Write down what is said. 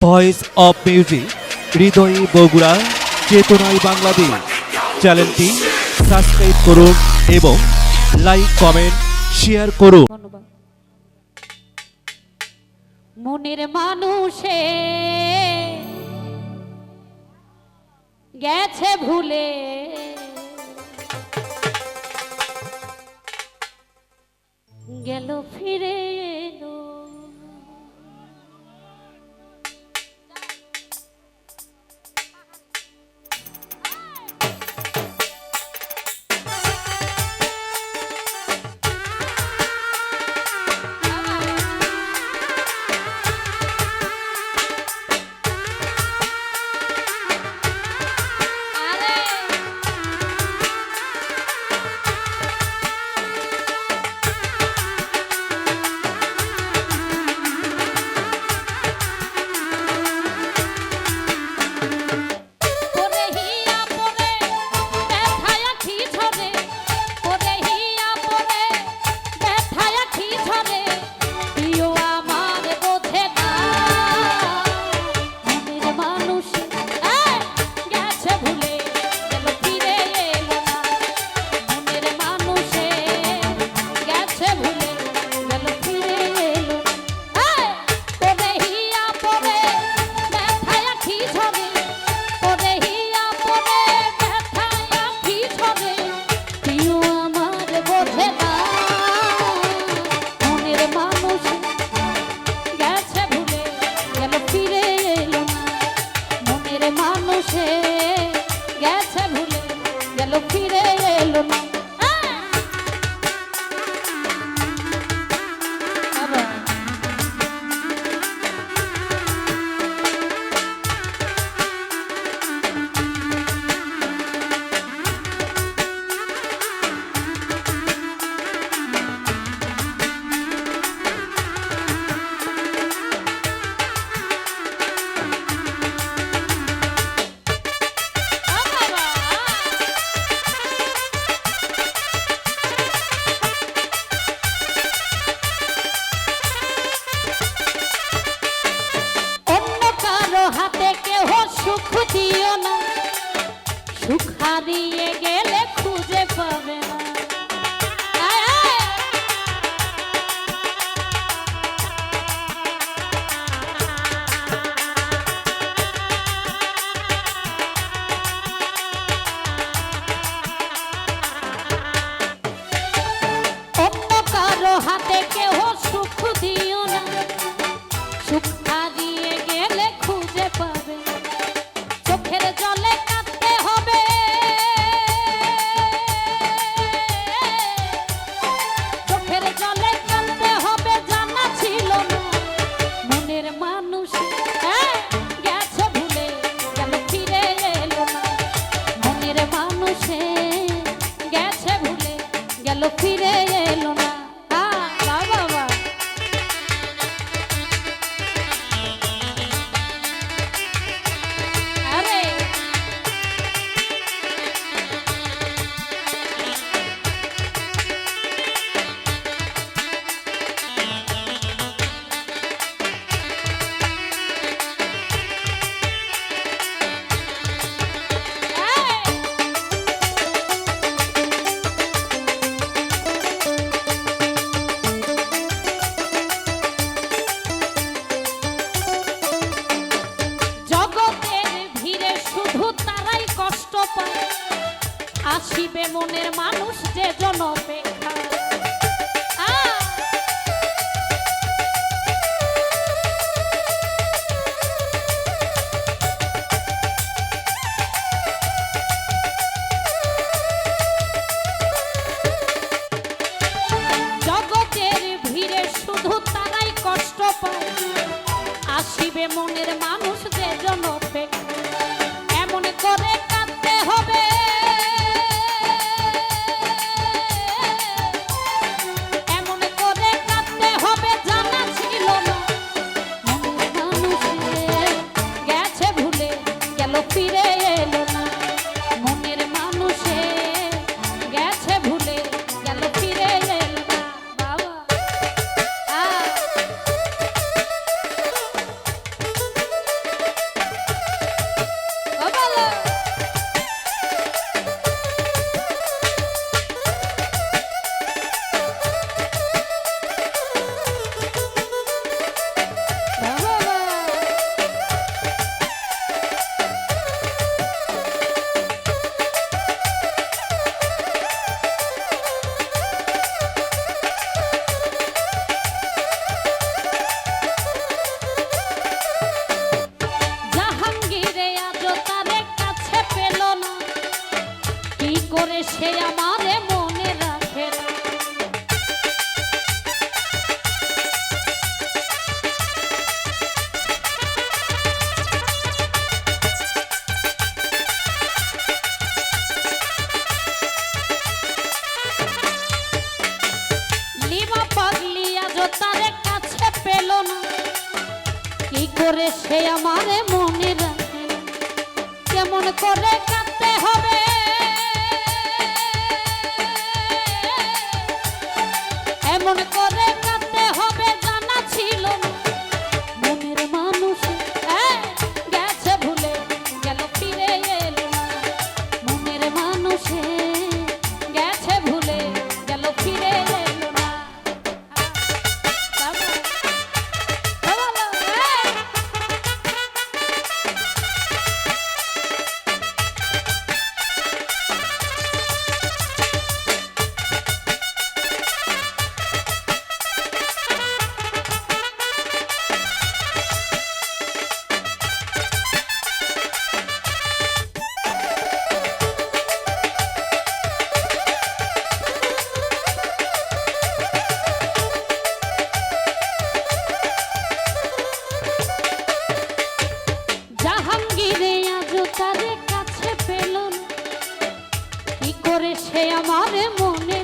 Voice of music হৃদয়ে বগুড়া চেতনায় বাংলাদেশ চ্যানেলটি সাবস্ক্রাইব করুন এবং লাইক কমেন্ট শেয়ার করুন। ধন্যবাদ। মনের মানুষে গেছে ভুলে গেল ফিরে এলো গেছে ভুলে গেল ফিরে এলো না। হাতে কেহ সুখ দিও না, সুখ হারিয়ে গেলে খুঁজে পাবে না। অন্য কারো হাতে কেহ সুখ দিও না, সুখ হারিয়ে গেলে খুঁজে পাবে। চোখের জলে কাঁদতে হবে, চোখের জলে কাঁদতে হবে জানা ছিল না। মনের মানুষ গেছে ভুলে গেল ফিরে এলো না। মনের মানুষে গেছে ভুলে গেল ফিরে এলো না। আসিবে মনের মানুষ যে জন অপেক্ষা। জগতের ভিড়ে শুধু তারাই কষ্ট পায়, আসিবে মনের মানুষ যে জন অপেক্ষা। এমন করে কাঁদতে হবে, ফিরে এলো না। মনের মানুষে গেছে ভুলে গেল ফিরে এলো না। বাবা সে আমারে মনে রাখে না? কেমন করে কাঁদতে হবে এমন করে কাঁদতে হবে জানা ছিল না। মনের মানুষ গেছে ভুলে গেল ফিরে এলো না। মনের মানুষে গেছে ভুলে গেল ফিরে এলো না। জাহাঙ্গীরে আজও তারে কাছে পেল না, কি করে সে আমার মনে